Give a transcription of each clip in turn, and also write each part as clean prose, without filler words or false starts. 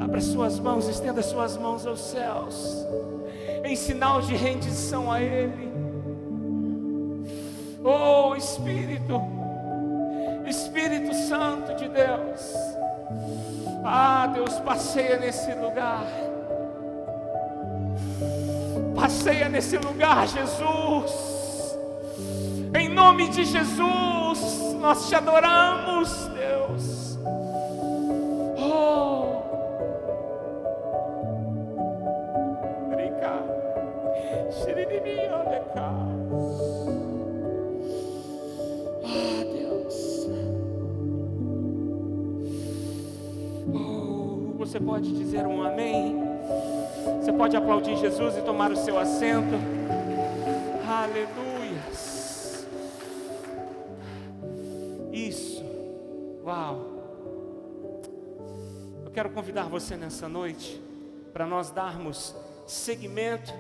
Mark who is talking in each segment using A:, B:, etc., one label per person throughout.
A: Abra suas mãos, estenda suas mãos aos céus, em sinal de rendição a Ele. Oh Espírito, Espírito Santo de Deus, Deus, passeia nesse lugar. Passeia nesse lugar, Jesus. Em nome de Jesus, nós te adoramos, Deus. Oh, Deus. Oh, você pode dizer um amém? Você pode aplaudir Jesus e tomar o seu assento. Aleluias. Isso. Uau. Eu quero convidar você nessa noite para nós darmos seguimento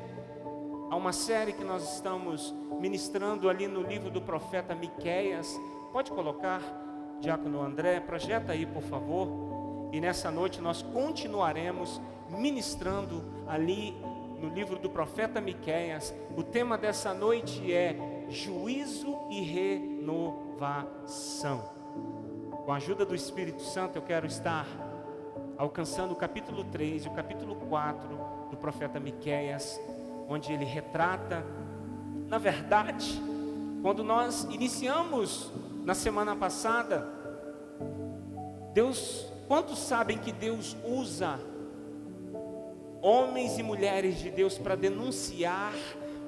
A: a uma série que nós estamos ministrando ali no livro do profeta Miqueias. Pode colocar, Diácono André, projeta aí, por favor. E nessa noite nós continuaremos ministrando ali no livro do profeta Miqueias. O tema dessa noite é juízo e renovação. Com a ajuda do Espírito Santo, eu quero estar alcançando o capítulo 3 e o capítulo 4 do profeta Miqueias, onde ele retrata, na verdade, quando nós iniciamos na semana passada, quantos sabem que Deus usa homens e mulheres de Deus para denunciar,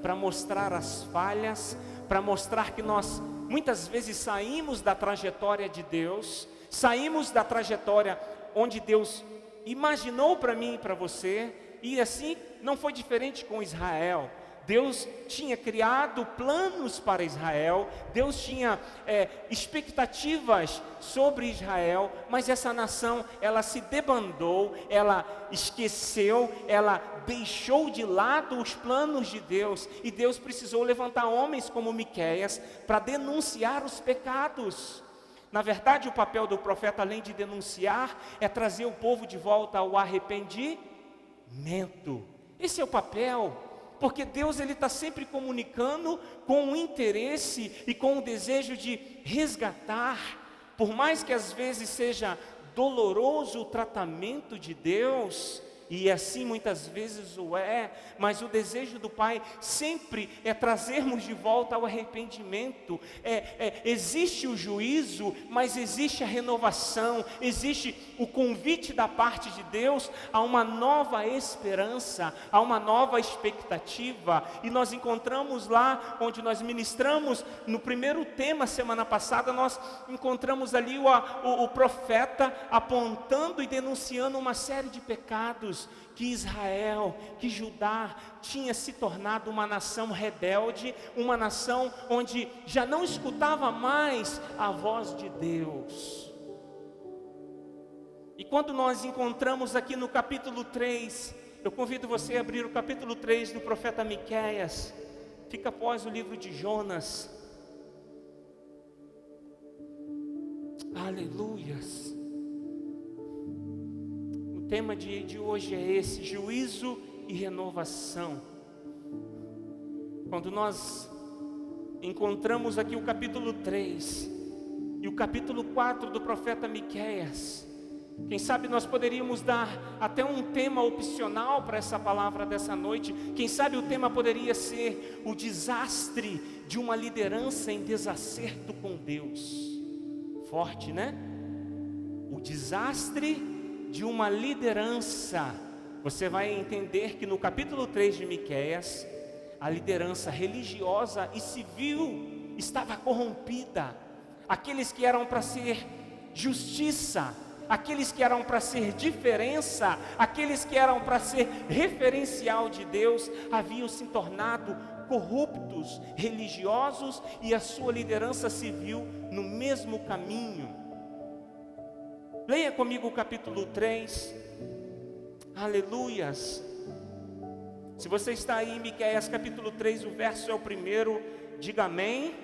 A: para mostrar as falhas, para mostrar que nós muitas vezes saímos da trajetória de Deus, saímos da trajetória onde Deus imaginou para mim e para você, e assim não foi diferente com Israel. Deus tinha criado planos para Israel, Deus tinha expectativas sobre Israel, mas essa nação, ela se debandou, ela esqueceu, ela deixou de lado os planos de Deus, e Deus precisou levantar homens como Miqueias para denunciar os pecados. Na verdade, o papel do profeta, além de denunciar, é trazer o povo de volta ao arrependimento. Esse é o papel. Porque Deus, ele está sempre comunicando com o interesse e com o desejo de resgatar. Por mais que às vezes seja doloroso o tratamento de Deus, e assim muitas vezes o é, mas o desejo do Pai sempre é trazermos de volta ao arrependimento. Existe o juízo, mas existe a renovação, existe o convite da parte de Deus a uma nova esperança, a uma nova expectativa. E nós encontramos lá, onde nós ministramos no primeiro tema semana passada, nós encontramos ali o profeta apontando e denunciando uma série de pecados, que Israel, que Judá tinha se tornado uma nação rebelde, uma nação onde já não escutava mais a voz de Deus. E quando nós encontramos aqui no capítulo 3, eu convido você a abrir o capítulo 3 do profeta Miqueias, fica após o livro de Jonas. Aleluias. O tema de hoje é esse: juízo e renovação. Quando nós encontramos aqui o capítulo 3 e o capítulo 4 do profeta Miqueias, quem sabe nós poderíamos dar até um tema opcional para essa palavra dessa noite. Quem sabe o tema poderia ser o desastre de uma liderança em desacerto com Deus. Forte, né? O desastre de uma liderança. Você vai entender que no capítulo 3 de Miqueias, a liderança religiosa e civil estava corrompida. Aqueles que eram para ser justiça, aqueles que eram para ser diferença, aqueles que eram para ser referencial de Deus, haviam se tornado corruptos, religiosos, e a sua liderança civil no mesmo caminho. Leia comigo o capítulo 3, aleluias. Se você está aí em Miqueias capítulo 3, o verso é o primeiro, diga amém.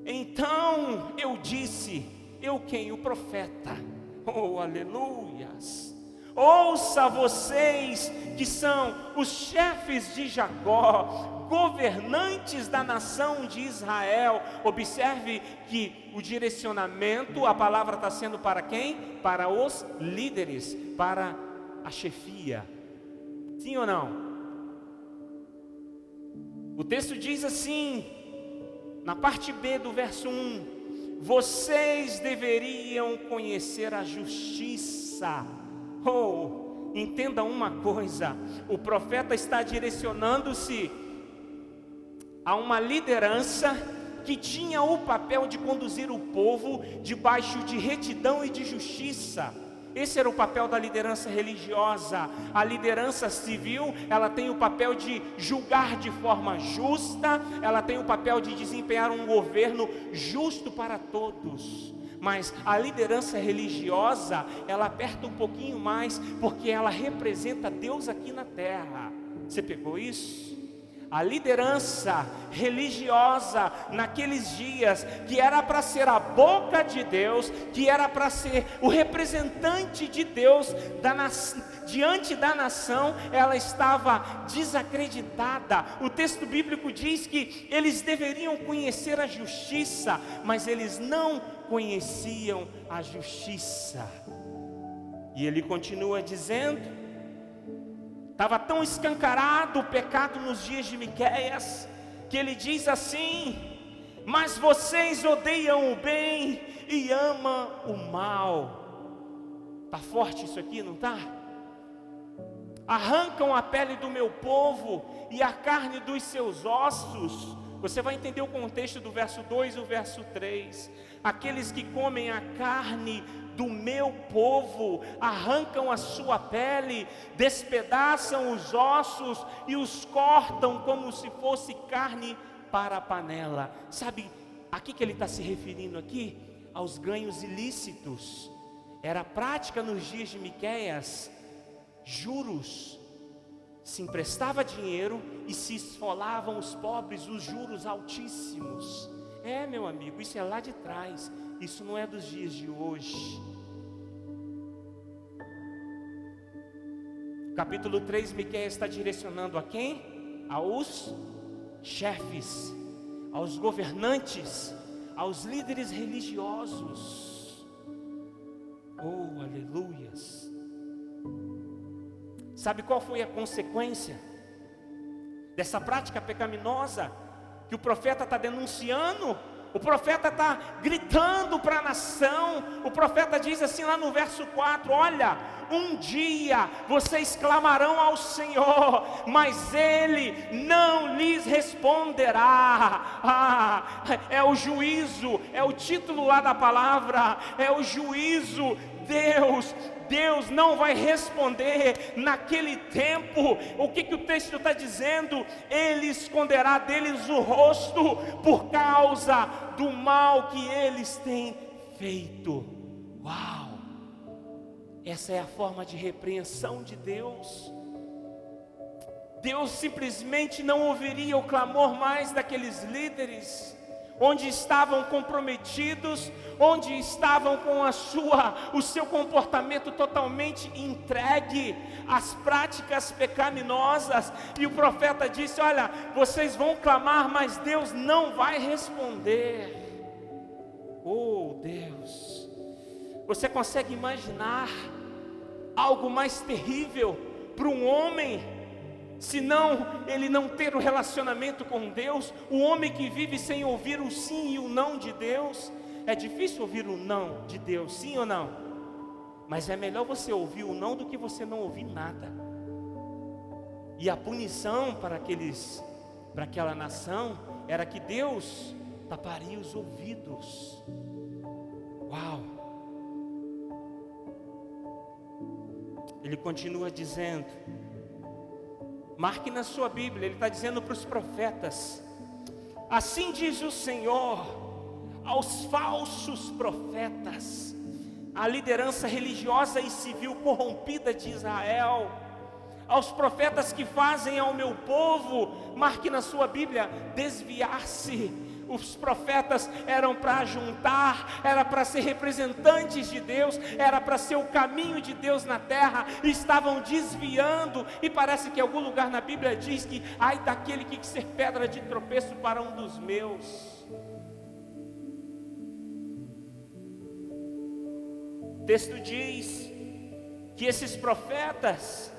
A: Então eu disse, eu quem? O profeta. Oh, aleluias! Ouça vocês que são os chefes de Jacó, governantes da nação de Israel. Observe que o direcionamento, a palavra está sendo para quem? Para os líderes, para a chefia. Sim ou não? O texto diz assim, na parte B do verso 1: vocês deveriam conhecer a justiça. Oh, entenda uma coisa, o profeta está direcionando-se a uma liderança que tinha o papel de conduzir o povo debaixo de retidão e de justiça. Esse era o papel da liderança religiosa. A liderança civil, ela tem o papel de julgar de forma justa, ela tem o papel de desempenhar um governo justo para todos. Mas a liderança religiosa, ela aperta um pouquinho mais, porque ela representa Deus aqui na terra. Você pegou isso? A liderança religiosa naqueles dias, que era para ser a boca de Deus, que era para ser o representante de Deus diante da nação, ela estava desacreditada. O texto bíblico diz que eles deveriam conhecer a justiça, mas eles não conheciam a justiça. E ele continua dizendo, estava tão escancarado o pecado nos dias de Miqueias, que ele diz assim: mas vocês odeiam o bem e amam o mal. Está forte isso aqui, não está? Arrancam a pele do meu povo e a carne dos seus ossos. Você vai entender o contexto do verso 2 e o verso 3. Aqueles que comem a carne do meu povo, arrancam a sua pele, despedaçam os ossos e os cortam como se fosse carne para a panela. Sabe, aqui que ele está se referindo aqui, aos ganhos ilícitos. Era prática nos dias de Miqueias, juros. Se emprestava dinheiro e se esfolavam os pobres, os juros altíssimos. É, meu amigo, isso é lá de trás, isso não é dos dias de hoje. Capítulo 3, Miqueias está direcionando a quem? Aos chefes, aos governantes, aos líderes religiosos. Oh, aleluias! Sabe qual foi a consequência dessa prática pecaminosa que o profeta está denunciando? O profeta está gritando para a nação. O profeta diz assim lá no verso 4: olha, um dia vocês clamarão ao Senhor, mas Ele não lhes responderá. É o juízo, é o título lá da palavra, é o juízo. Deus não vai responder naquele tempo. O que o texto está dizendo? Ele esconderá deles o rosto por causa do mal que eles têm feito. Uau! Essa é a forma de repreensão de Deus. Deus simplesmente não ouviria o clamor mais daqueles líderes, onde estavam comprometidos, onde estavam com o seu comportamento totalmente entregue às práticas pecaminosas. E o profeta disse: olha, vocês vão clamar, mas Deus não vai responder. Oh Deus, você consegue imaginar algo mais terrível para um homem, senão ele não ter o relacionamento com Deus? O homem que vive sem ouvir o sim e o não de Deus. É difícil ouvir o não de Deus, sim ou não? Mas é melhor você ouvir o não do que você não ouvir nada. E a punição para aquela nação era que Deus taparia os ouvidos. Uau! Ele continua dizendo, marque na sua Bíblia, ele está dizendo para os profetas: assim diz o Senhor aos falsos profetas, a liderança religiosa e civil corrompida de Israel, aos profetas que fazem ao meu povo, marque na sua Bíblia, desviar-se Os profetas eram para juntar, era para ser representantes de Deus, era para ser o caminho de Deus na terra, e estavam desviando, e parece que em algum lugar na Bíblia diz que, ai daquele que ser pedra de tropeço para um dos meus. O texto diz que esses profetas,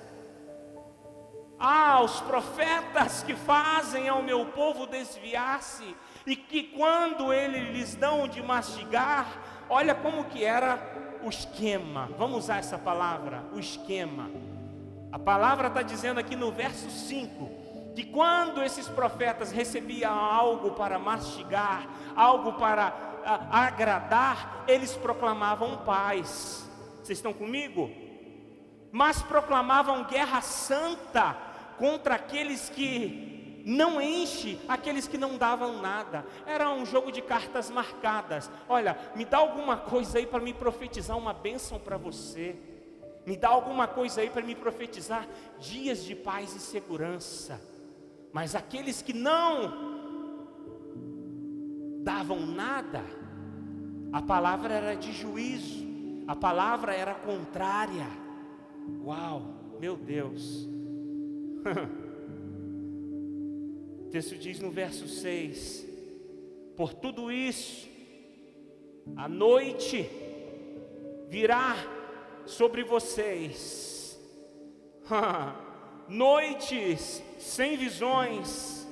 A: os profetas que fazem ao meu povo desviar-se, e que quando eles lhes dão de mastigar, olha como que era o esquema. Vamos usar essa palavra, o esquema. A palavra está dizendo aqui no verso 5, que quando esses profetas recebiam algo para mastigar, algo para agradar, eles proclamavam paz. Vocês estão comigo? Mas proclamavam guerra santa contra aqueles que não enchem, aqueles que não davam nada. Era um jogo de cartas marcadas. Olha, me dá alguma coisa aí para me profetizar uma bênção para você. Me dá alguma coisa aí para me profetizar dias de paz e segurança. Mas aqueles que não davam nada, a palavra era de juízo, a palavra era contrária. Uau, meu Deus. O texto diz no verso 6: por tudo isso, a noite virá sobre vocês, noites sem visões,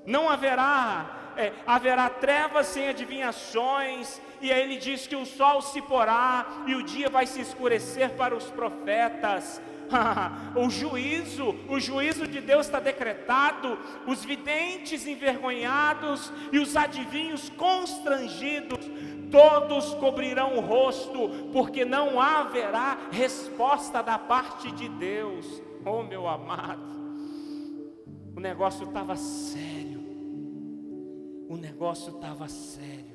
A: não haverá, haverá trevas sem adivinhações, e aí ele diz que o sol se porá, e o dia vai se escurecer para os profetas. O juízo de Deus está decretado, os videntes envergonhados e os adivinhos constrangidos, todos cobrirão o rosto, porque não haverá resposta da parte de Deus. Oh, meu amado, o negócio estava sério, o negócio estava sério.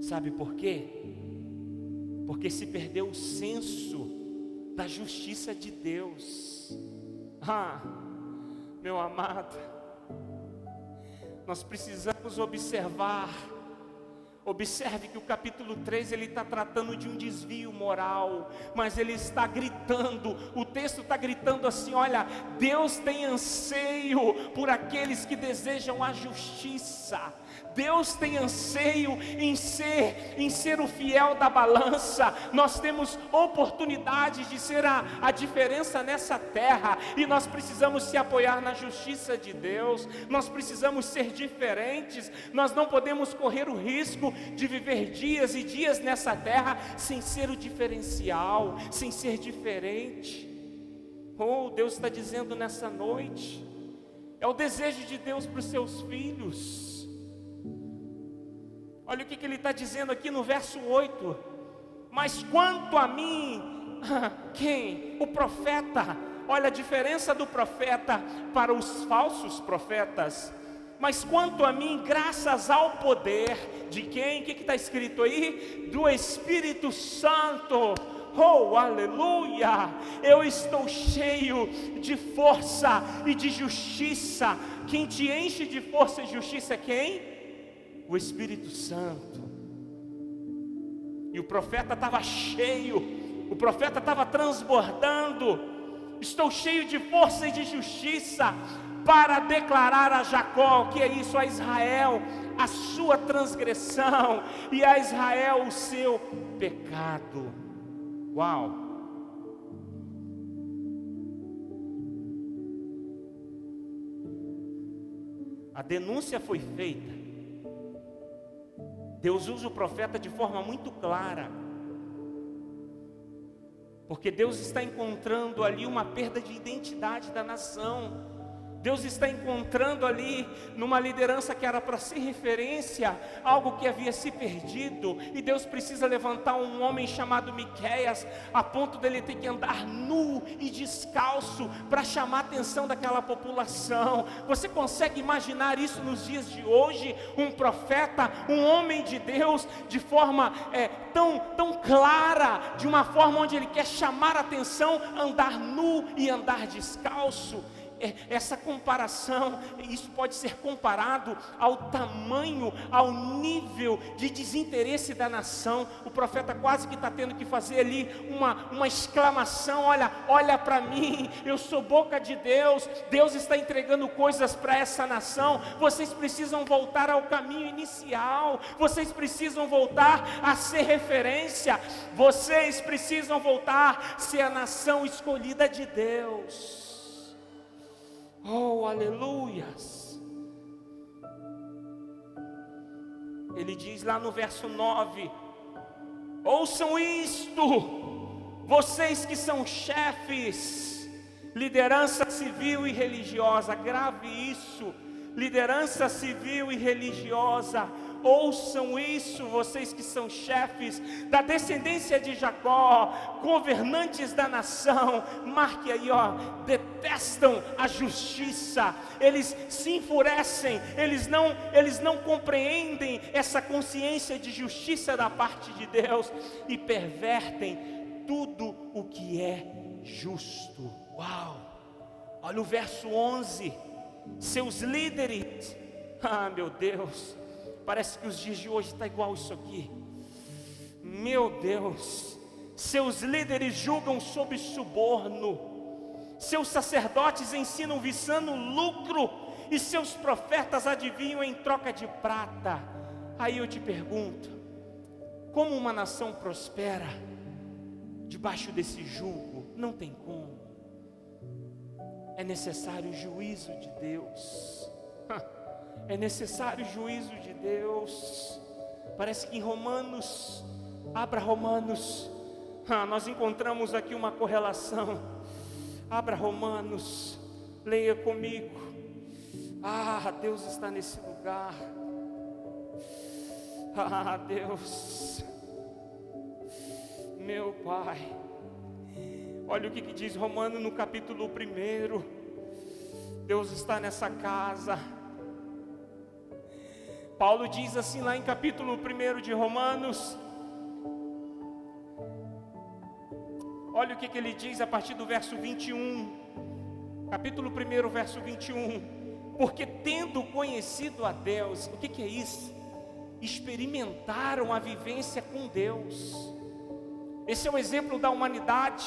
A: Sabe por quê? Porque se perdeu o senso da justiça de Deus. Meu amado, nós precisamos observar. Observe que o capítulo 3 ele está tratando de um desvio moral, mas ele está gritando, o texto está gritando assim: olha, Deus tem anseio por aqueles que desejam a justiça. Deus tem anseio em ser o fiel da balança. Nós temos oportunidades de ser a diferença nessa terra, e nós precisamos se apoiar na justiça de Deus. Nós precisamos ser diferentes. Nós não podemos correr o risco de viver dias e dias nessa terra sem ser o diferencial, sem ser diferente. Oh, Deus está dizendo nessa noite, é o desejo de Deus para os seus filhos. Olha o que ele está dizendo aqui no verso 8: mas quanto a mim, quem? O profeta. Olha a diferença do profeta para os falsos profetas. Mas quanto a mim, graças ao poder de quem? O que está escrito aí? Do Espírito Santo. Oh, aleluia! Eu estou cheio de força e de justiça. Quem te enche de força e justiça é quem? O Espírito Santo. E o profeta estava cheio, o profeta estava transbordando. Estou cheio de força e de justiça para declarar a Jacó, o que é isso? A Israel, a sua transgressão, e a Israel o seu pecado. Uau! A denúncia foi feita. Deus usa o profeta de forma muito clara, porque Deus está encontrando ali uma perda de identidade da nação. Deus está encontrando ali, numa liderança que era para ser referência, algo que havia se perdido, e Deus precisa levantar um homem chamado Miqueias, a ponto dele ter que andar nu e descalço, para chamar a atenção daquela população. Você consegue imaginar isso nos dias de hoje? Um profeta, um homem de Deus, de forma tão clara, de uma forma onde ele quer chamar a atenção, andar nu e andar descalço. essa comparação, isso pode ser comparado ao tamanho, ao nível de desinteresse da nação. O profeta quase que está tendo que fazer ali uma exclamação: olha para mim, eu sou boca de Deus, Deus está entregando coisas para essa nação, vocês precisam voltar ao caminho inicial, vocês precisam voltar a ser referência, vocês precisam voltar a ser a nação escolhida de Deus. Oh, aleluias. Ele diz lá no verso 9: ouçam isto, vocês que são chefes, liderança civil e religiosa. Grave isso, liderança civil e religiosa. Ouçam isso, vocês que são chefes da descendência de Jacó, governantes da nação. Marque aí, detestam a justiça, eles se enfurecem, eles não compreendem essa consciência de justiça da parte de Deus e pervertem tudo o que é justo. Uau! Olha o verso 11, seus líderes, meu Deus, parece que os dias de hoje está igual isso aqui. Meu Deus, seus líderes julgam sob suborno, seus sacerdotes ensinam visando lucro, e seus profetas adivinham em troca de prata. Aí eu te pergunto, como uma nação prospera debaixo desse jugo? Não tem como. É necessário o juízo de Deus. É necessário o juízo de Deus. Parece que em Romanos, abra Romanos, nós encontramos aqui uma correlação. Abra Romanos, leia comigo. Deus está nesse lugar. Deus, meu Pai. Olha o que diz Romanos no capítulo 1. Deus está nessa casa. Paulo diz assim lá em capítulo 1 de Romanos. Olha o que ele diz a partir do verso 21. Capítulo 1, verso 21. Porque tendo conhecido a Deus, o que é isso? Experimentaram a vivência com Deus. Esse é o exemplo da humanidade.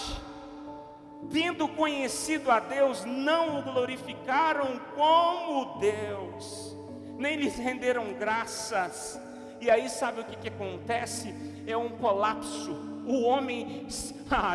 A: Tendo conhecido a Deus, não o glorificaram como Deus, nem lhes renderam graças. E aí sabe o que acontece? É um colapso. O homem,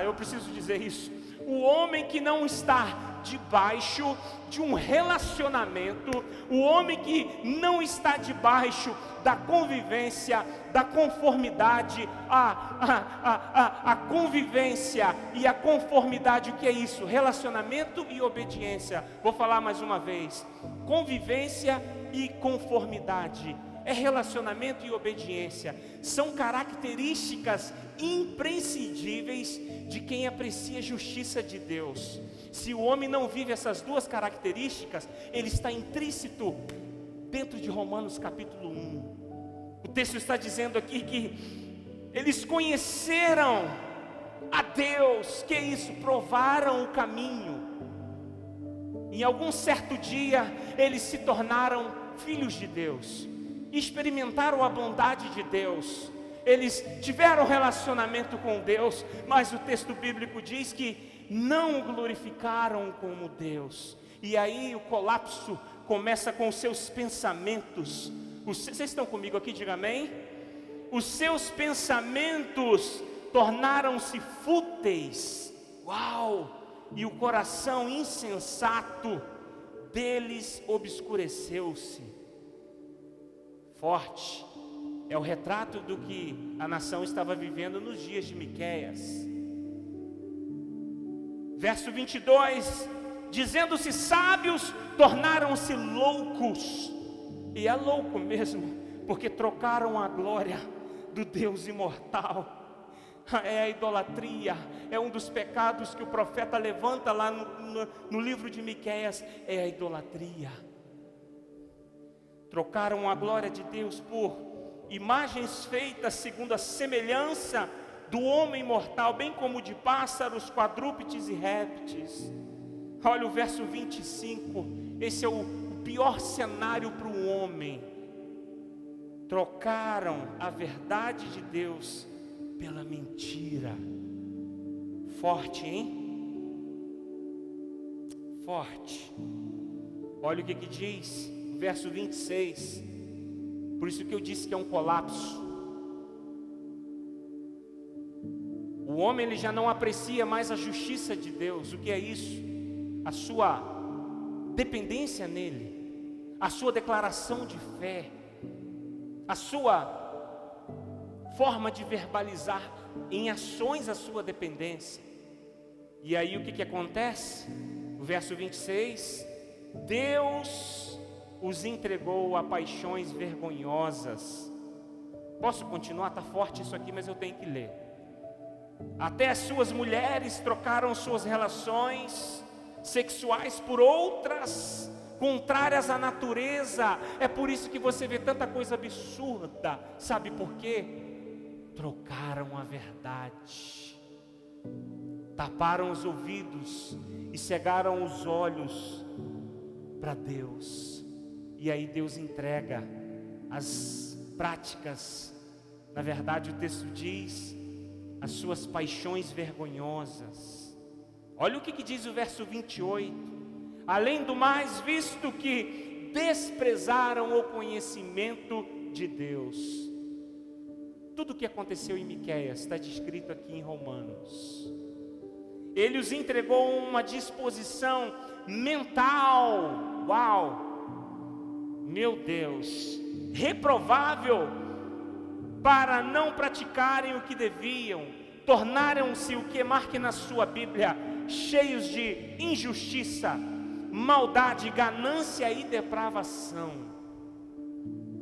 A: eu preciso dizer isso, o homem que não está debaixo de um relacionamento, o homem que não está debaixo da convivência, da conformidade, a convivência e a conformidade, o que é isso? Relacionamento e obediência. Vou falar mais uma vez: convivência e conformidade é relacionamento e obediência, são características imprescindíveis de quem aprecia a justiça de Deus. Se o homem não vive essas duas características, ele está intrínseco dentro de Romanos capítulo 1. O texto está dizendo aqui que eles conheceram a Deus. Que é isso? Provaram o caminho. Em algum certo dia eles se tornaram filhos de Deus, experimentaram a bondade de Deus, eles tiveram relacionamento com Deus, mas o texto bíblico diz que não o glorificaram como Deus. E aí o colapso começa com os seus pensamentos. Vocês estão comigo aqui? Diga amém. Os seus pensamentos tornaram-se fúteis. Uau! E o coração insensato deles obscureceu-se. Forte. É o retrato do que a nação estava vivendo nos dias de Miqueias. Verso 22, dizendo-se sábios, tornaram-se loucos. E é louco mesmo, porque trocaram a glória do Deus imortal. É a idolatria, é um dos pecados que o profeta levanta lá no livro de Miqueias, é a idolatria. Trocaram a glória de Deus por imagens feitas segundo a semelhança do homem mortal, bem como de pássaros, quadrúpedes e répteis. Olha o verso 25, esse é o pior cenário para o homem. Trocaram a verdade de Deus pela mentira. Forte, hein? Forte. Olha o que diz, verso 26. Por isso que eu disse que é um colapso. O homem ele já não aprecia mais a justiça de Deus. O que é isso? A sua dependência nele, a sua declaração de fé, a sua forma de verbalizar em ações a sua dependência. E aí o que acontece? O verso 26, Deus os entregou a paixões vergonhosas. Posso continuar? Está forte isso aqui, mas eu tenho que ler. Até as suas mulheres trocaram suas relações sexuais por outras contrárias à natureza. É por isso que você vê tanta coisa absurda. Sabe por quê? Trocaram a verdade, taparam os ouvidos e cegaram os olhos para Deus. E aí Deus entrega as práticas, na verdade o texto diz, as suas paixões vergonhosas. Olha o que diz o verso 28. Além do mais, visto que desprezaram o conhecimento de Deus. Tudo o que aconteceu em Miqueias está descrito aqui em Romanos. Ele os entregou uma disposição mental, uau, meu Deus, reprovável, para não praticarem o que deviam, tornaram-se o que marque na sua Bíblia, cheios de injustiça, maldade, ganância e depravação.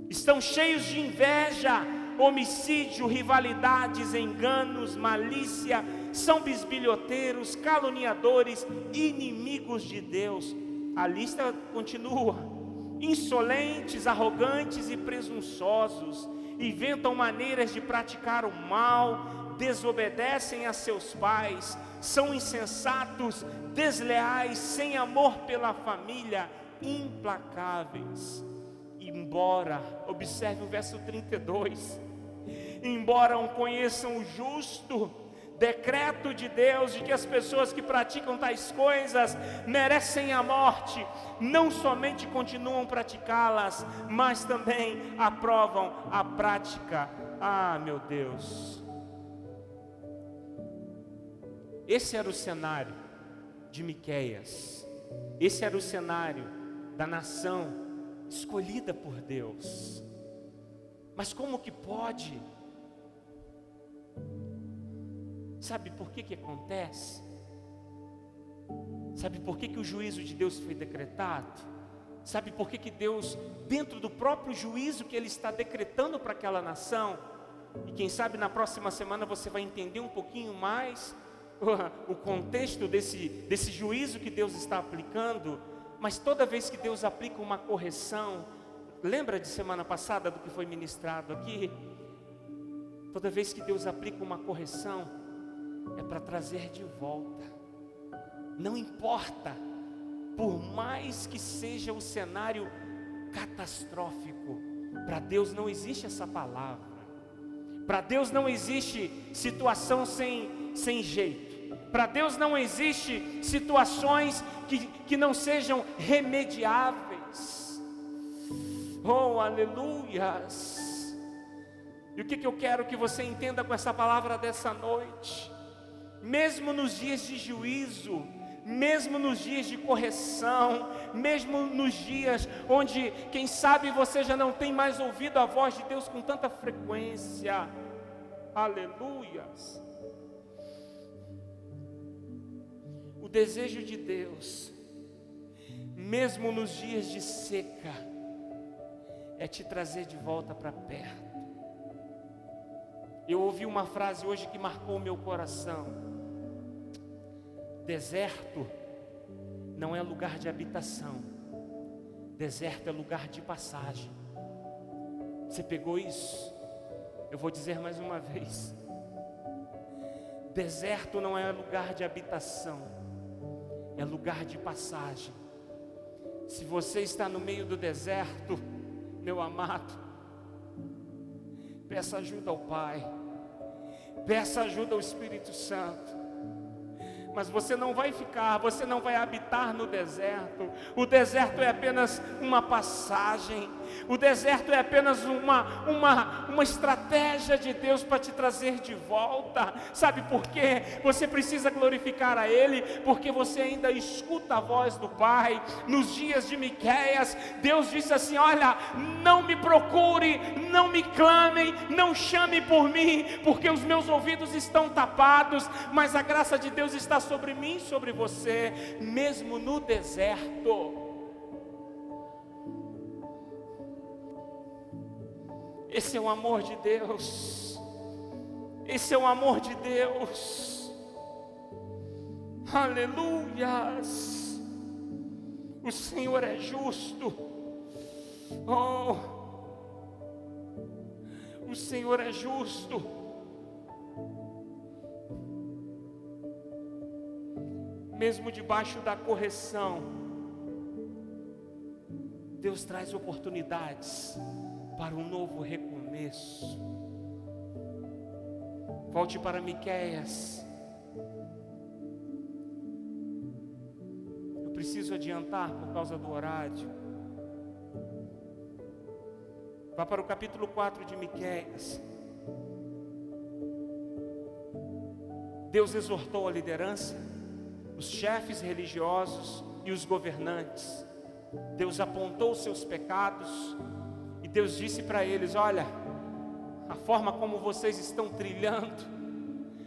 A: Estão cheios de inveja, homicídio, rivalidades, enganos, malícia, são bisbilhoteiros, caluniadores, inimigos de Deus. A lista continua. Insolentes, arrogantes e presunçosos, inventam maneiras de praticar o mal, desobedecem a seus pais, são insensatos, desleais, sem amor pela família, implacáveis. Embora, observe o verso 32, embora não conheçam o justo decreto de Deus de que as pessoas que praticam tais coisas merecem a morte, não somente continuam a praticá-las, mas também aprovam a prática. Ah, meu Deus! Esse era o cenário de Miqueias. Esse era o cenário da nação escolhida por Deus. Mas como que pode? Sabe por que acontece? Sabe por que o juízo de Deus foi decretado? Sabe por que Deus, dentro do próprio juízo que Ele está decretando para aquela nação, e quem sabe na próxima semana você vai entender um pouquinho mais o contexto desse juízo que Deus está aplicando. Mas toda vez que Deus aplica uma correção, lembra de semana passada do que foi ministrado aqui? Toda vez que Deus aplica uma correção, é para trazer de volta. Não importa, por mais que seja o cenário catastrófico, para Deus não existe essa palavra. Para Deus não existe situação sem jeito. Para Deus não existe situações que não sejam remediáveis. Oh, aleluias! E o que eu quero que você entenda com essa palavra dessa noite? Mesmo nos dias de juízo, mesmo nos dias de correção, mesmo nos dias onde, quem sabe, você já não tem mais ouvido a voz de Deus com tanta frequência, aleluias, o desejo de Deus, mesmo nos dias de seca, é te trazer de volta para perto. Eu ouvi uma frase hoje que marcou o meu coração. Deserto não é lugar de habitação, deserto é lugar de passagem. Você pegou isso? Eu vou dizer mais uma vez. Deserto não é lugar de habitação, é lugar de passagem. Se você está no meio do deserto, meu amado, peça ajuda ao Pai, peça ajuda ao Espírito Santo. Mas você não vai ficar, você não vai habitar no deserto. O deserto é apenas uma passagem. O deserto é apenas uma estratégia de Deus para te trazer de volta. Sabe por quê? Você precisa glorificar a Ele, porque você ainda escuta a voz do Pai. Nos dias de Miqueias, Deus disse assim: olha, não me procure, não me clamem, não chame por mim, porque os meus ouvidos estão tapados, mas a graça de Deus está sobre mim, sobre você, mesmo no deserto. Esse é o amor de Deus. Esse é o amor de Deus. Aleluias. O Senhor é justo. Oh, o Senhor é justo. Mesmo debaixo da correção, Deus traz oportunidades para um novo recomeço. Volte para Miqueias. Eu preciso adiantar por causa do horário. Vá para o capítulo 4 de Miqueias. Deus exortou a liderança, os chefes religiosos e os governantes. Deus apontou os seus pecados e Deus disse para eles: olha, a forma como vocês estão trilhando,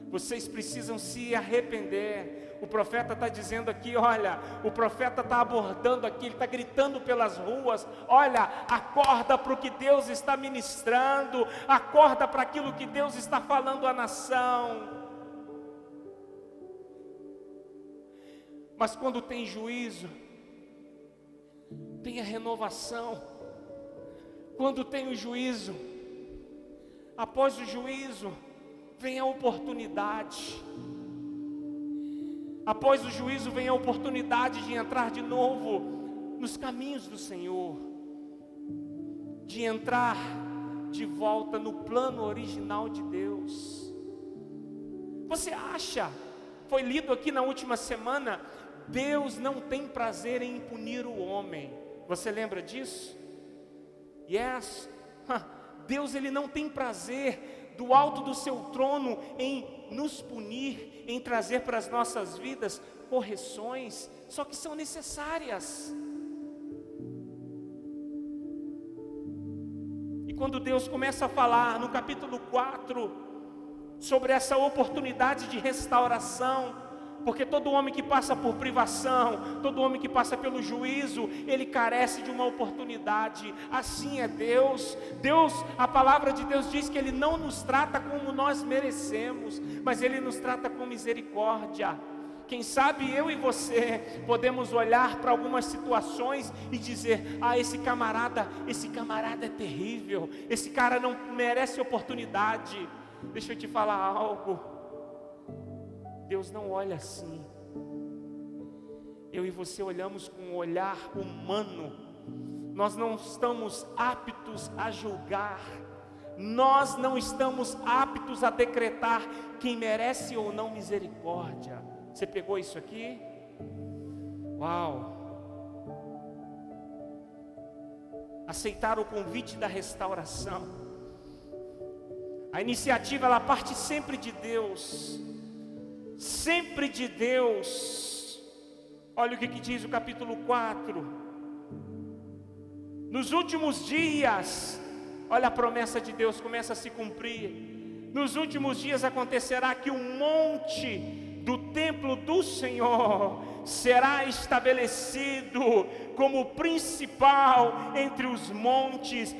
A: vocês precisam se arrepender. O profeta está dizendo aqui, olha, o profeta está abordando aqui, ele está gritando pelas ruas: olha, acorda para o que Deus está ministrando, acorda para aquilo que Deus está falando à nação. Mas quando tem juízo, tem a renovação. Quando tem o juízo, após o juízo, vem a oportunidade. Após o juízo vem a oportunidade de entrar de novo nos caminhos do Senhor, de entrar de volta no plano original de Deus. Você acha, foi lido aqui na última semana, Deus não tem prazer em punir o homem. Você lembra disso? Yes. Deus, ele não tem prazer do alto do seu trono em nos punir, em trazer para as nossas vidas correções, só que são necessárias. E quando Deus começa a falar no capítulo 4 sobre essa oportunidade de restauração, porque todo homem que passa por privação, todo homem que passa pelo juízo, ele carece de uma oportunidade. Assim é Deus. Deus, a palavra de Deus diz que Ele não nos trata como nós merecemos, mas Ele nos trata com misericórdia. Quem sabe eu e você podemos olhar para algumas situações e dizer: ah, esse camarada é terrível, esse cara não merece oportunidade. Deixa eu te falar algo. Deus não olha assim. Eu e você olhamos com um olhar humano. Nós não estamos aptos a julgar. Nós não estamos aptos a decretar quem merece ou não misericórdia. Você pegou isso aqui? Uau! Aceitar o convite da restauração. A iniciativa, ela parte sempre de Deus. Sempre de Deus. Olha o que diz o capítulo 4. Nos últimos dias, olha a promessa de Deus começa a se cumprir. Nos últimos dias acontecerá que o monte do templo do Senhor será estabelecido como principal entre os montes.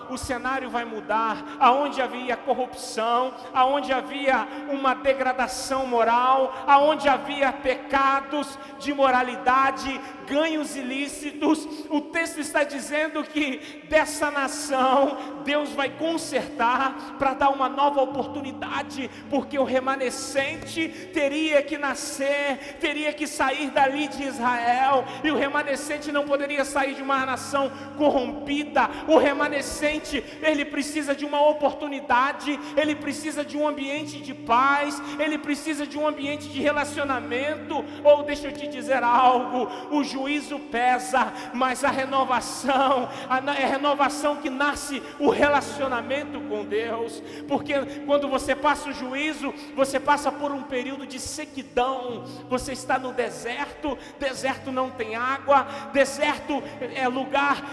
A: O cenário vai mudar. Aonde havia corrupção, aonde havia uma degradação moral, aonde havia pecados de moralidade, ganhos ilícitos, o texto está dizendo que dessa nação Deus vai consertar para dar uma nova oportunidade, porque o remanescente teria teria que nascer, teria que sair dali de Israel, e o remanescente não poderia sair de uma nação corrompida. O remanescente, ele precisa de uma oportunidade, ele precisa de um ambiente de paz, ele precisa de um ambiente de relacionamento. Ou deixa eu te dizer algo, o juízo pesa, mas a renovação, é renovação que nasce o relacionamento com Deus. Porque quando você passa o juízo, você passa por um período de sequidão, você está no deserto, deserto não tem água, deserto é lugar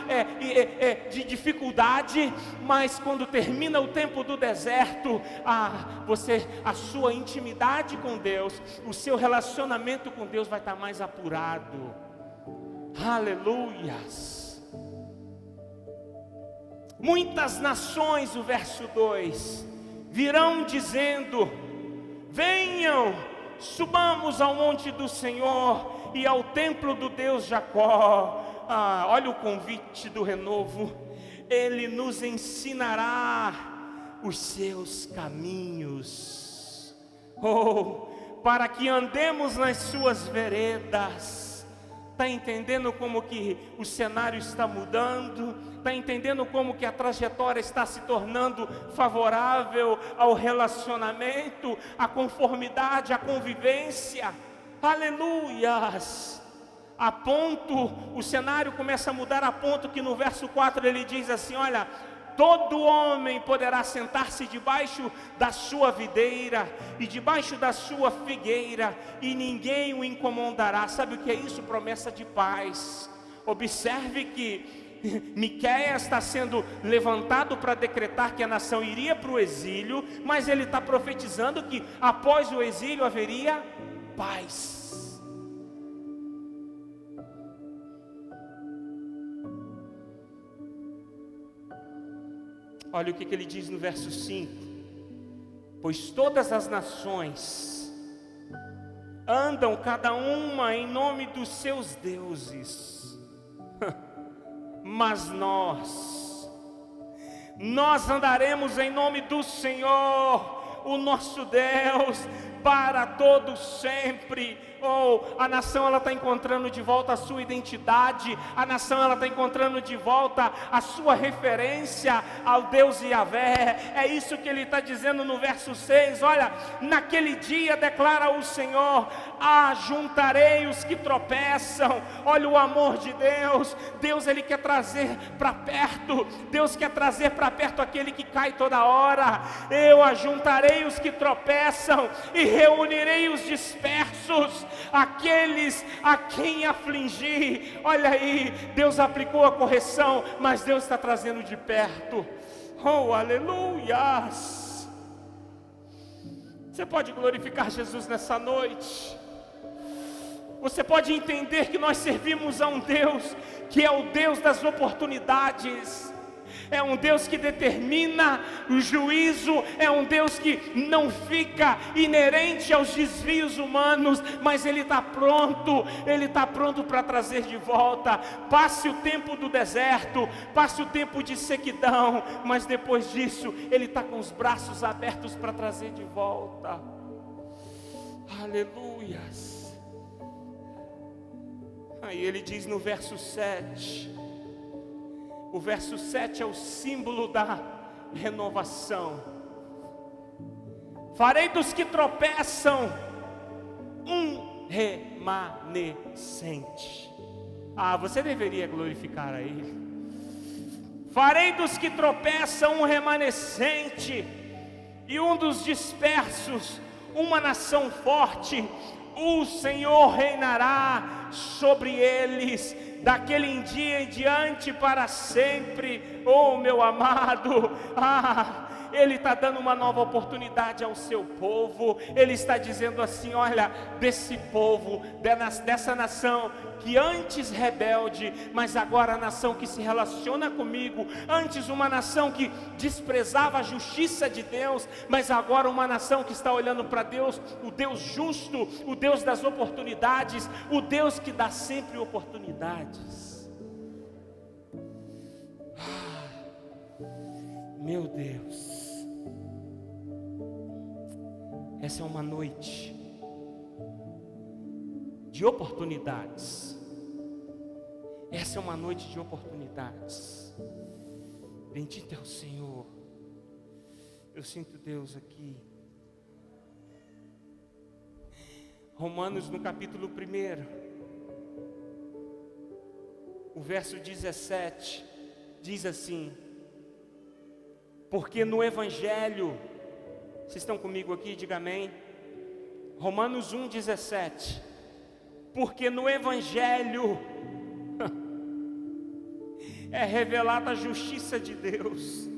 A: de dificuldade, mas quando termina o tempo do deserto, a sua intimidade com Deus, o seu relacionamento com Deus vai estar mais apurado. Aleluias. Muitas nações, o verso 2, virão dizendo: venham, subamos ao monte do Senhor e ao templo do Deus Jacó. Olha o convite do renovo. Ele nos ensinará os seus caminhos, para que andemos nas suas veredas. Está entendendo como que o cenário está mudando? Está entendendo como que a trajetória está se tornando favorável ao relacionamento, à conformidade, à convivência? Aleluias! A ponto, o cenário começa a mudar a ponto que no verso 4 ele diz assim: olha, todo homem poderá sentar-se debaixo da sua videira e debaixo da sua figueira, e ninguém o incomodará. Sabe o que é isso? Promessa de paz. Observe que Miqueias está sendo levantado para decretar que a nação iria para o exílio, mas ele está profetizando que após o exílio haveria paz. Olha o que ele diz no verso 5: pois todas as nações andam cada uma em nome dos seus deuses, mas nós andaremos em nome do Senhor, o nosso Deus, para todo sempre. A nação ela está encontrando de volta a sua identidade, a nação ela está encontrando de volta a sua referência ao Deus Yahvé. É isso que ele está dizendo no verso 6, olha, naquele dia declara o Senhor: ajuntarei os que tropeçam. Olha o amor de Deus. Deus ele quer trazer para perto, Deus quer trazer para perto aquele que cai toda hora. Eu ajuntarei os que tropeçam e reunirei os dispersos, aqueles a quem afligir. Olha aí, Deus aplicou a correção, mas Deus está trazendo de perto. Aleluias. Você pode glorificar Jesus nessa noite. Você pode entender que nós servimos a um Deus que é o Deus das oportunidades. É um Deus que determina o juízo, é um Deus que não fica inerente aos desvios humanos, mas Ele está pronto para trazer de volta. Passe o tempo do deserto, passe o tempo de sequidão, mas depois disso, Ele está com os braços abertos para trazer de volta. Aleluias. Aí Ele diz no verso 7, o verso 7 é o símbolo da renovação: farei dos que tropeçam um remanescente. Você deveria glorificar a Ele. Farei dos que tropeçam um remanescente, e um dos dispersos uma nação forte. O Senhor reinará sobre eles, daquele dia em diante para sempre. Meu amado, Ele está dando uma nova oportunidade ao seu povo. Ele está dizendo assim: olha, desse povo, dessa nação que antes rebelde, mas agora a nação que se relaciona comigo. Antes uma nação que desprezava a justiça de Deus, mas agora uma nação que está olhando para Deus, o Deus justo, o Deus das oportunidades, o Deus que dá sempre oportunidades. Meu Deus, essa é uma noite de oportunidades. Essa é uma noite de oportunidades. Bendito é o Senhor. Eu sinto Deus aqui. Romanos no capítulo 1, o verso 17, diz assim: porque no Evangelho, vocês estão comigo aqui? Diga amém. Romanos 1,17, porque no Evangelho é revelada a justiça de Deus.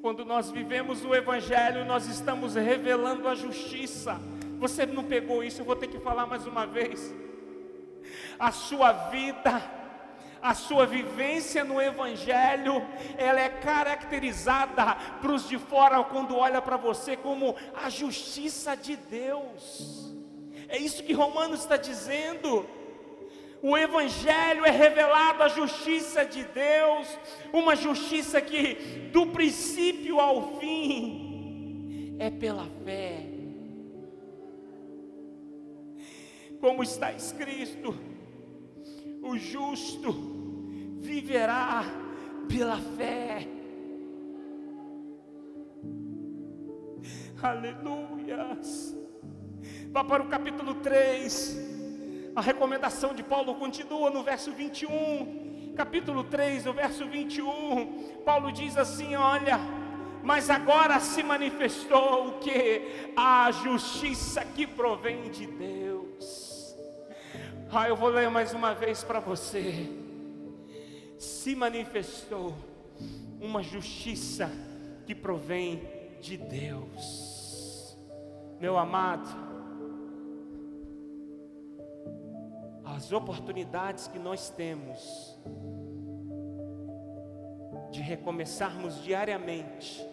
A: Quando nós vivemos o Evangelho, nós estamos revelando a justiça. Você não pegou isso? Eu vou ter que falar mais uma vez. A sua vida, a sua vivência no Evangelho, ela é caracterizada para os de fora, quando olha para você, como a justiça de Deus. É isso que Romanos está dizendo. O Evangelho é revelado a justiça de Deus, uma justiça que do princípio ao fim é pela fé. Como está escrito, o justo viverá pela fé. Aleluias. Vá para o capítulo 3. A recomendação de Paulo continua no verso 21. Capítulo 3, no verso 21. Paulo diz assim: olha, mas agora se manifestou o que? A justiça que provém de Deus. Eu vou ler mais uma vez para você. Se manifestou uma justiça que provém de Deus. Meu amado, as oportunidades que nós temos de recomeçarmos diariamente,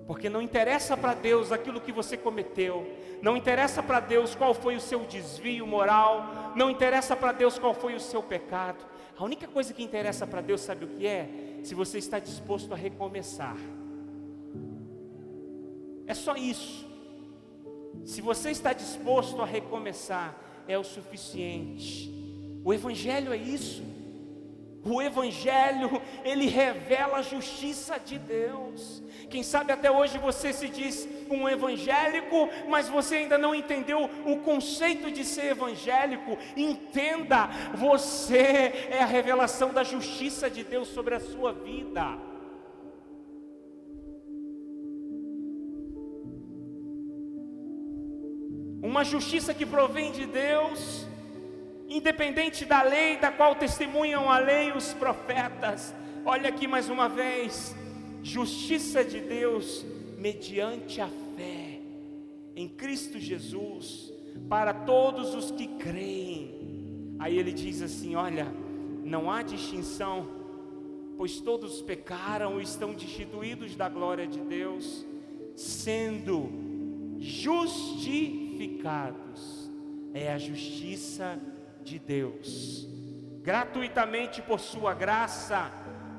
A: porque não interessa para Deus aquilo que você cometeu, não interessa para Deus qual foi o seu desvio moral, não interessa para Deus qual foi o seu pecado. A única coisa que interessa para Deus, sabe o que é? Se você está disposto a recomeçar. É só isso. Se você está disposto a recomeçar, é o suficiente. O Evangelho é isso. O Evangelho, ele revela a justiça de Deus. Quem sabe até hoje você se diz um evangélico, mas você ainda não entendeu o conceito de ser evangélico. Entenda, você é a revelação da justiça de Deus sobre a sua vida. Uma justiça que provém de Deus, independente da lei, da qual testemunham a lei os profetas. Olha aqui mais uma vez: justiça de Deus mediante a fé em Cristo Jesus, para todos os que creem. Aí ele diz assim: olha, não há distinção, pois todos pecaram e estão destituídos da glória de Deus, sendo justificados. É a justiça de Deus, gratuitamente por sua graça,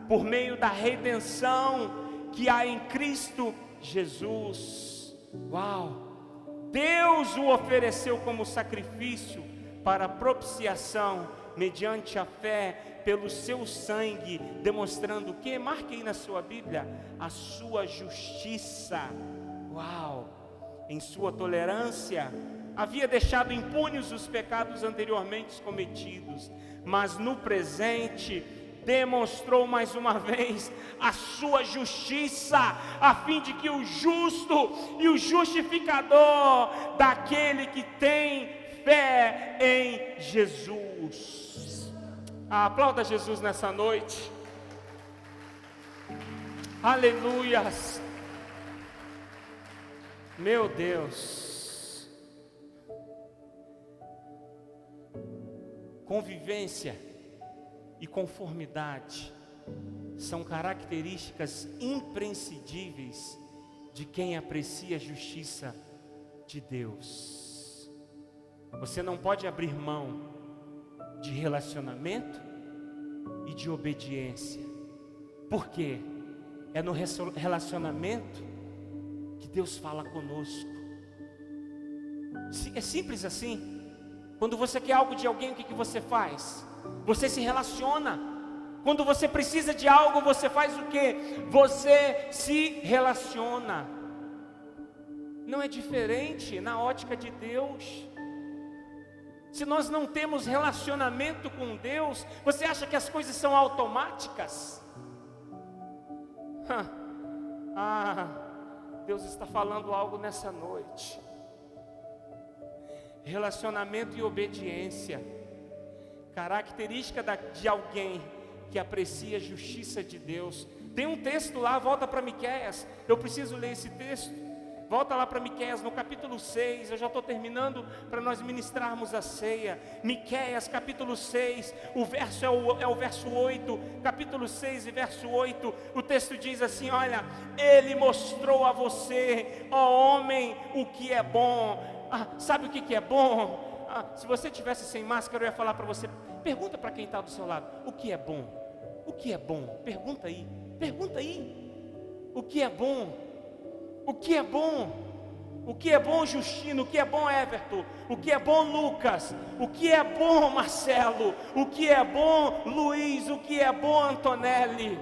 A: por meio da redenção que há em Cristo Jesus. Uau! Deus o ofereceu como sacrifício para propiciação, mediante a fé, pelo seu sangue, demonstrando o que? Marque aí na sua Bíblia: a sua justiça. Uau! Em sua tolerância, havia deixado impunes os pecados anteriormente cometidos, mas no presente demonstrou mais uma vez a sua justiça, a fim de que o justo e o justificador daquele que tem fé em Jesus. Aplauda Jesus nessa noite. Aleluias. Meu Deus. Convivência e conformidade são características imprescindíveis de quem aprecia a justiça de Deus. Você não pode abrir mão de relacionamento e de obediência. Por quê? É no relacionamento que Deus fala conosco. É simples assim. Quando você quer algo de alguém, o que você faz? Você se relaciona. Quando você precisa de algo, você faz o quê? Você se relaciona. Não é diferente na ótica de Deus. Se nós não temos relacionamento com Deus, você acha que as coisas são automáticas? Deus está falando algo nessa noite. Relacionamento e obediência, característica de alguém que aprecia a justiça de Deus. Tem um texto lá, volta para Miqueias, eu preciso ler esse texto. Volta lá para Miqueias no capítulo 6, eu já estou terminando para nós ministrarmos a ceia. Miqueias capítulo 6, o verso é o verso 8, capítulo 6 e verso 8, o texto diz assim: olha, Ele mostrou a você, ó homem, o que é bom. Sabe o que é bom? Se você tivesse sem máscara, eu ia falar para você, pergunta para quem está do seu lado, o que é bom? O que é bom? Pergunta aí, o que é bom? O que é bom? O que é bom, Justino? O que é bom, Everton? O que é bom, Lucas? O que é bom, Marcelo? O que é bom, Luiz? O que é bom, Antonelli?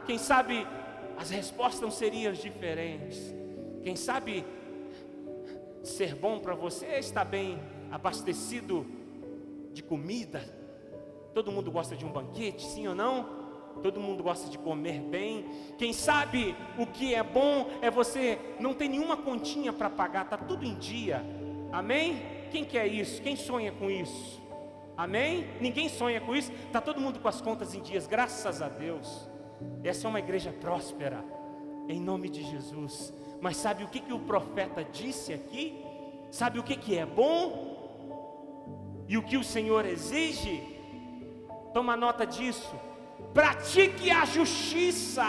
A: Quem sabe as respostas não seriam diferentes. Quem sabe ser bom para você é estar bem abastecido de comida. Todo mundo gosta de um banquete, sim ou não? Todo mundo gosta de comer bem. Quem sabe o que é bom é você não ter nenhuma continha para pagar, está tudo em dia. Amém? Quem quer isso? Quem sonha com isso? Amém? Ninguém sonha com isso. Está todo mundo com as contas em dias, graças a Deus. Essa é uma igreja próspera, em nome de Jesus. Mas sabe o que o profeta disse aqui? Sabe o que é bom? E o que o Senhor exige? Toma nota disso. Pratique a justiça,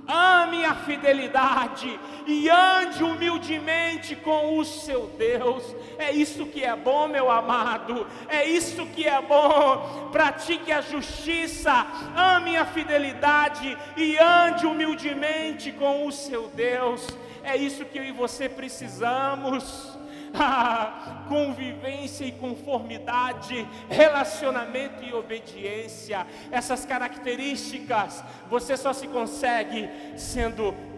A: ame a fidelidade e ande humildemente com o seu Deus. É isso que é bom, meu amado, é isso que é bom. Pratique a justiça, ame a fidelidade e ande humildemente com o seu Deus. É isso que eu e você precisamos. Convivência e conformidade, relacionamento e obediência. Essas características você só se consegue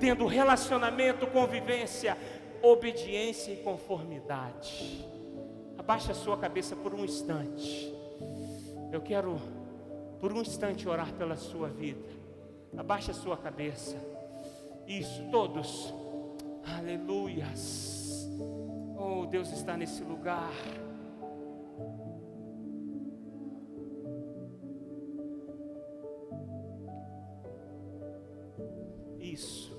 A: tendo relacionamento, convivência, obediência e conformidade. Abaixe a sua cabeça por um instante. Eu quero por um instante orar pela sua vida. Abaixe a sua cabeça. Isso, todos. Aleluias. Oh, Deus está nesse lugar. Isso.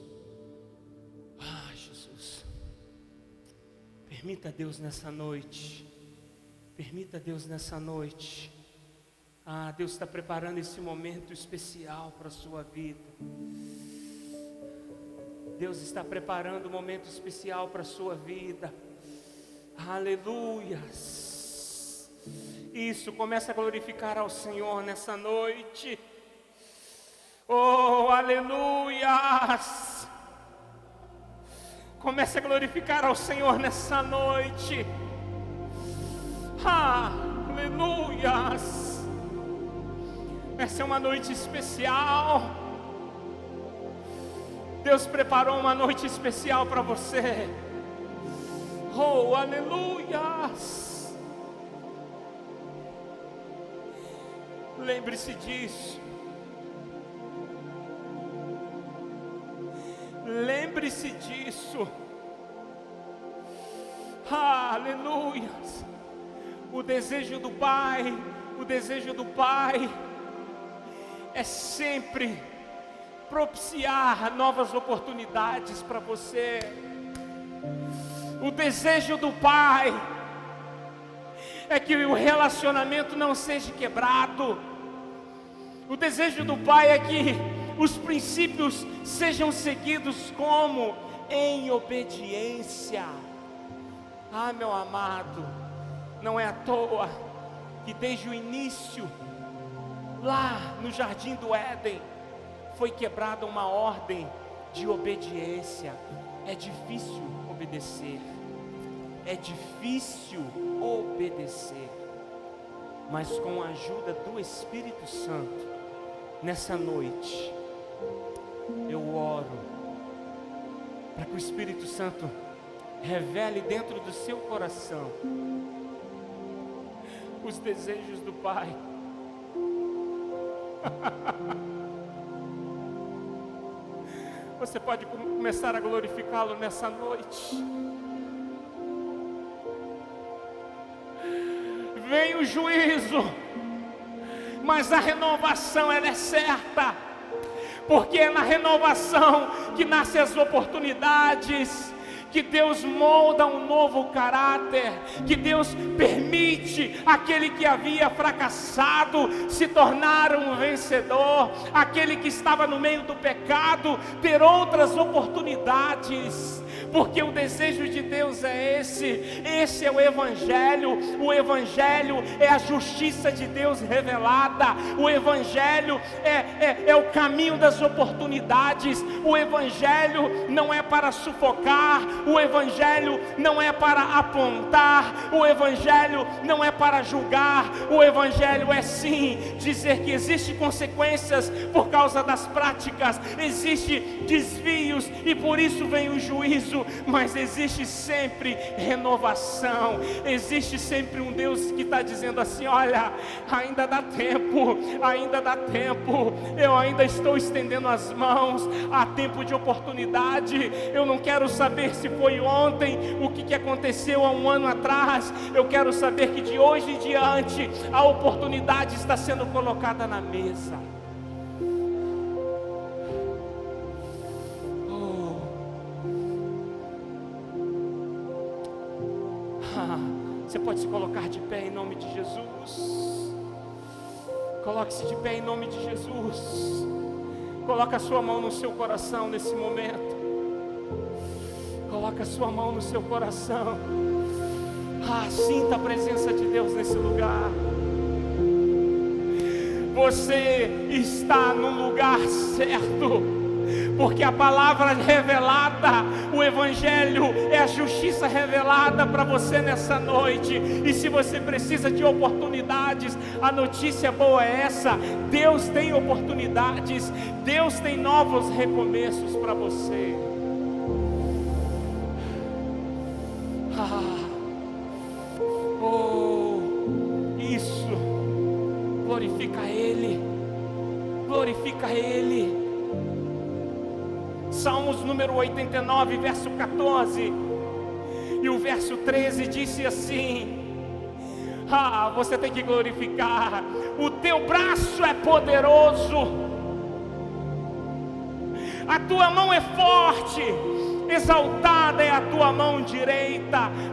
A: Jesus. Permita a Deus nessa noite. Permita a Deus nessa noite. Deus está preparando esse momento especial para a sua vida. Deus está preparando um momento especial para a sua vida. Aleluias. Isso, começa a glorificar ao Senhor nessa noite. Oh, aleluias. Comece a glorificar ao Senhor nessa noite. Aleluias. Essa é uma noite especial. Deus preparou uma noite especial para você. Oh, aleluias. Lembre-se disso. Lembre-se disso. Aleluias. O desejo do Pai é sempre propiciar novas oportunidades para você. O desejo do Pai é que o relacionamento não seja quebrado. O desejo do Pai é que os princípios sejam seguidos como? Em obediência. Meu amado, não é à toa que desde o início, lá no Jardim do Éden, foi quebrada uma ordem de obediência. É difícil obedecer. é difícil obedecer, mas com a ajuda do Espírito Santo, nessa noite, eu oro para que o Espírito Santo revele dentro do seu coração os desejos do Pai. Você pode começar a glorificá-lo nessa noite. Vem o juízo, mas a renovação ela é certa, porque é na renovação que nascem as oportunidades, que Deus molda um novo caráter, que Deus permite aquele que havia fracassado se tornar um vencedor, aquele que estava no meio do pecado ter outras oportunidades, porque o desejo de Deus é esse é o Evangelho é a justiça de Deus revelada, o Evangelho é o caminho das oportunidades, o Evangelho não é para sufocar, o Evangelho não é para apontar, o Evangelho não é para julgar, o Evangelho é sim dizer que existem consequências por causa das práticas, existem desvios e por isso vem o juízo, mas existe sempre renovação, existe sempre um Deus que está dizendo assim: olha, ainda dá tempo, eu ainda estou estendendo as mãos, há tempo de oportunidade. Eu não quero saber se foi ontem, o que aconteceu há um ano atrás, eu quero saber que de hoje em diante a oportunidade está sendo colocada na mesa. Você pode se colocar de pé em nome de Jesus. Coloque-se de pé em nome de Jesus. Coloque a sua mão no seu coração nesse momento. Coloque a sua mão no seu coração. Sinta a presença de Deus nesse lugar. Você está no lugar certo, porque a palavra revelada, o Evangelho é a justiça revelada para você nessa noite. E se você precisa de oportunidades, a notícia boa é essa: Deus tem oportunidades, Deus tem novos recomeços para você. Isso, glorifica Ele, glorifica Ele. Salmos número 89, verso 14 e o verso 13 disse assim: você tem que glorificar, o teu braço é poderoso, a tua mão é forte, exaltada é a tua mão direita.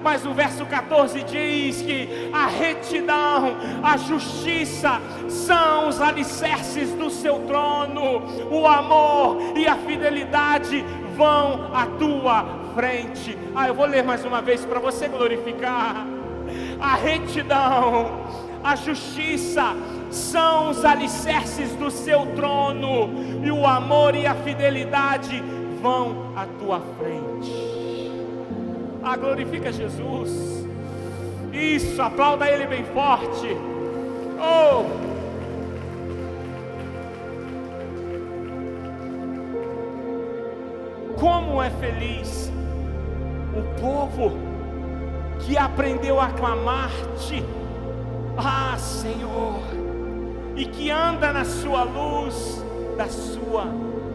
A: Mas o verso 14 diz que a retidão, a justiça são os alicerces do seu trono, o amor e a fidelidade vão à tua frente. Eu vou ler mais uma vez para você glorificar. A retidão, a justiça são os alicerces do seu trono, e o amor e a fidelidade vão à tua frente. Glorifica Jesus. Isso, aplauda Ele bem forte. Como é feliz o povo que aprendeu a clamar-te, Senhor, e que anda na sua luz, da sua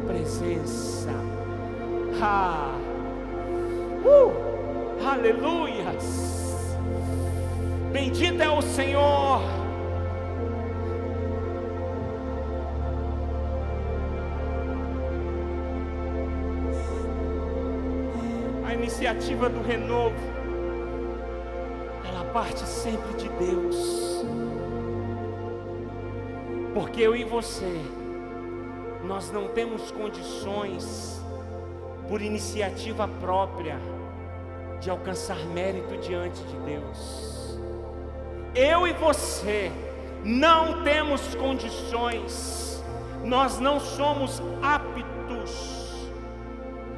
A: presença. Aleluias. Bendito é o Senhor. A iniciativa do renovo, ela parte sempre de Deus, porque eu e você, nós não temos condições, por iniciativa própria, de alcançar mérito diante de Deus. Eu e você não temos condições, nós não somos aptos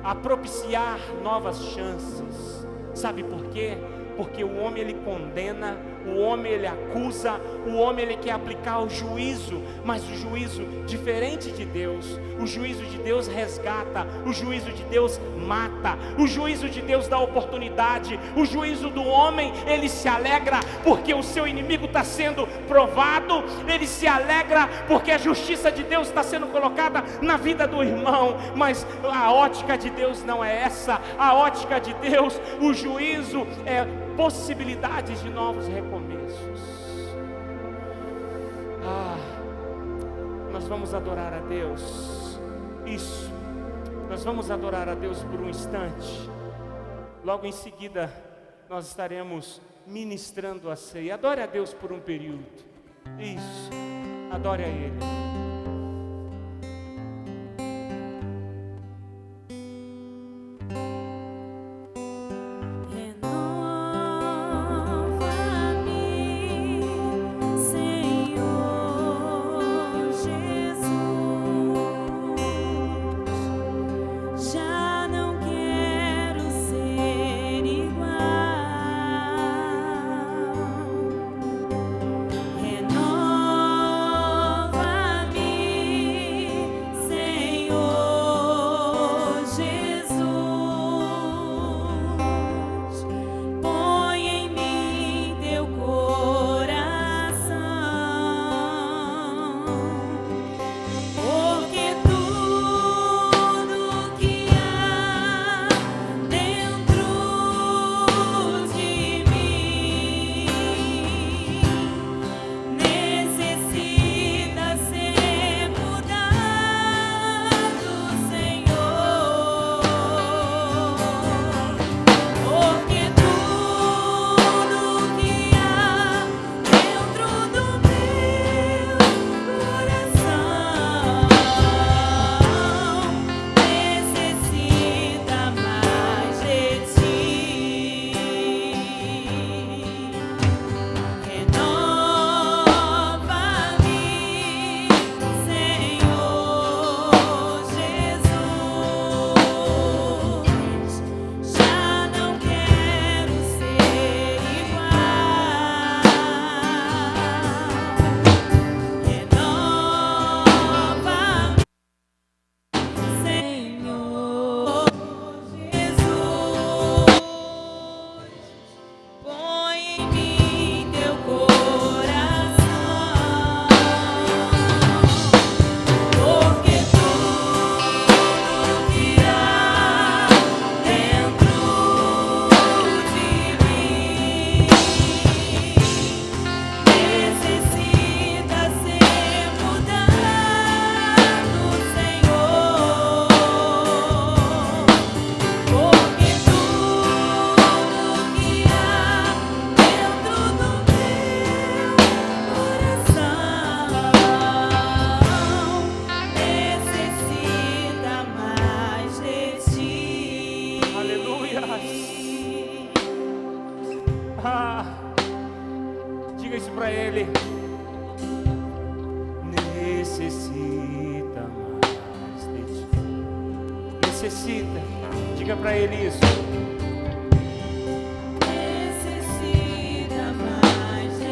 A: a propiciar novas chances. Sabe por quê? porque o homem ele condena, o homem ele acusa, o homem ele quer aplicar o juízo, mas o juízo diferente de Deus. O juízo de Deus resgata, o juízo de Deus mata, o juízo de Deus dá oportunidade. O juízo do homem, ele se alegra porque o seu inimigo está sendo provado, ele se alegra porque a justiça de Deus está sendo colocada na vida do irmão. Mas a ótica de Deus não é essa. A ótica de Deus, o juízo é possibilidades de novos recomeços. Nós vamos adorar a Deus. Isso, nós vamos adorar a Deus por um instante. Logo em seguida nós estaremos ministrando a ceia. Adore a Deus por um período. Isso, adore a Ele. Diga isso para Ele. Necessita mais de ti. Necessita. Diga para Ele isso.
B: Necessita mais de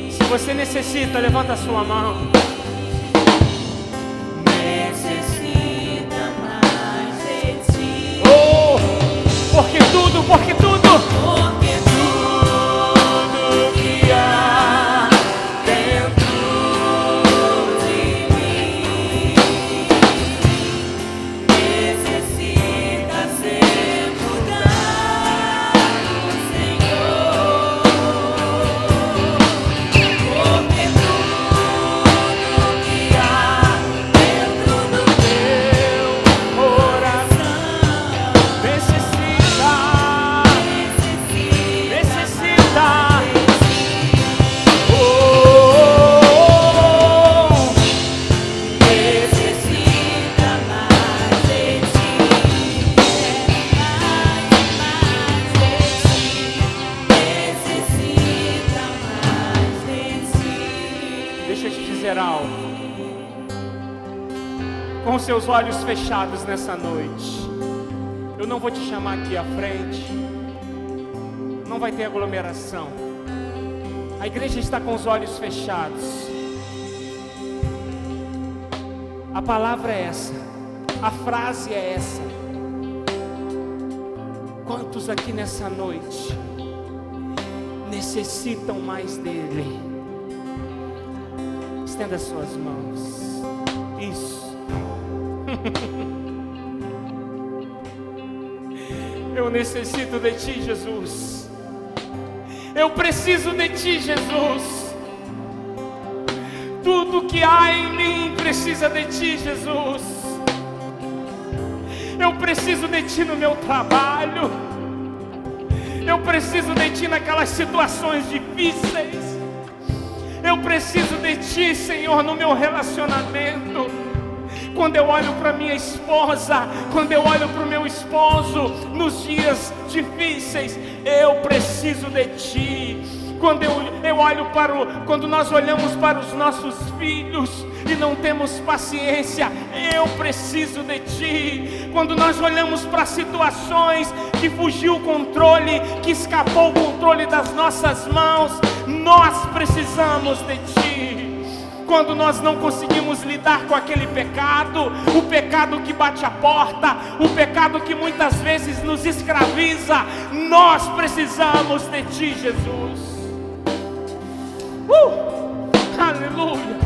B: ti.
A: Se você necessita, levanta a sua mão.
B: Necessita mais de ti.
A: Oh, porque tudo, porque tudo.
B: Porque tudo que há dentro de mim necessita ser mudado, Senhor. Porque tudo que há dentro do meu coração
A: Necessita. Deixa eu te dizer algo. Com seus olhos fechados nessa noite, eu não vou te chamar aqui à frente, não vai ter aglomeração. A igreja está com os olhos fechados. A palavra é essa, a frase é essa. Quantos aqui nessa noite necessitam mais dele? Estenda as suas mãos. Isso. Eu necessito de ti, Jesus. Eu preciso de ti, Jesus. Tudo que há em mim precisa de ti, Jesus. Eu preciso de ti no meu trabalho. Eu preciso de ti naquelas situações difíceis. Eu preciso de ti, Senhor, no meu relacionamento. Quando eu olho para minha esposa, quando eu olho para o meu esposo, nos dias difíceis, eu preciso de ti. Quando nós olhamos para os nossos filhos e não temos paciência, eu preciso de ti. Quando nós olhamos para situações que fugiu o controle, que escapou o controle das nossas mãos, nós precisamos de ti. Quando nós não conseguimos lidar com aquele pecado, o pecado que bate a porta, o pecado que muitas vezes nos escraviza, nós precisamos de ti, Jesus. Aleluia.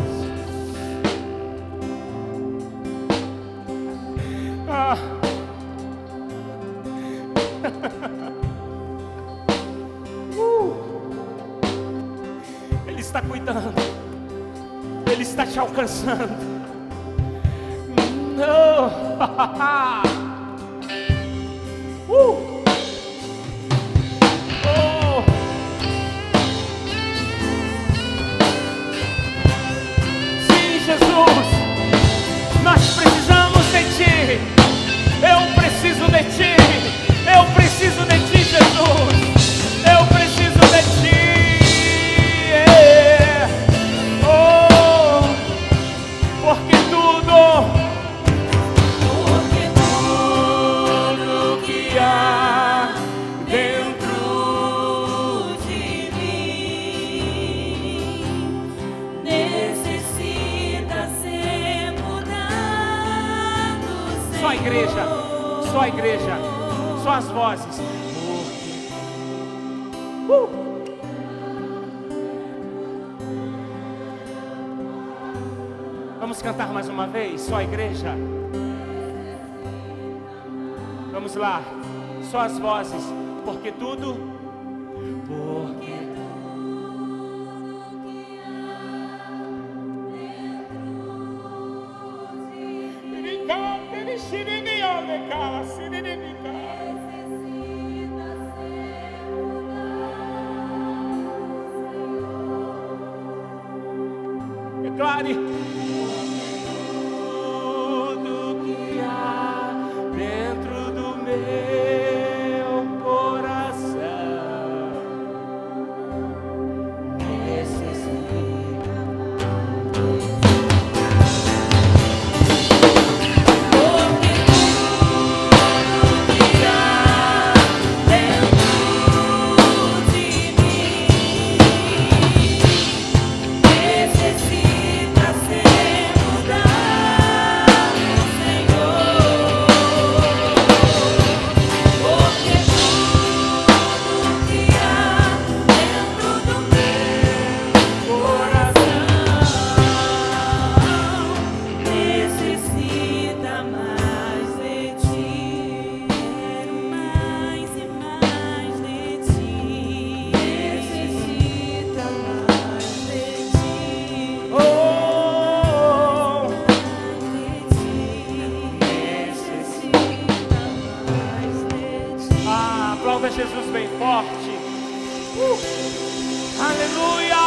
A: Ele está cuidando. Ele está te alcançando. Sim, Jesus, nós precisamos de ti. Eu preciso de ti. Eu preciso de ti, Jesus. Eu preciso de ti. Porque tudo que há dentro de mim
B: necessita ser mudado, Senhor.
A: Só a igreja, só a igreja, só as vozes. Vamos cantar mais uma vez, só a igreja. Vamos lá, só as vozes. Porque tudo declare. Tudo que há dentro do meu coração necessita.
B: Porque tudo que há dentro de mim necessita ser mudado, Senhor. Porque tudo que há dentro do meu coração necessita mais de ti. Quero mais e mais de ti. Necessita mais de ti. Necessita mais de ti.
A: Aplauda Jesus bem forte. Aleluia.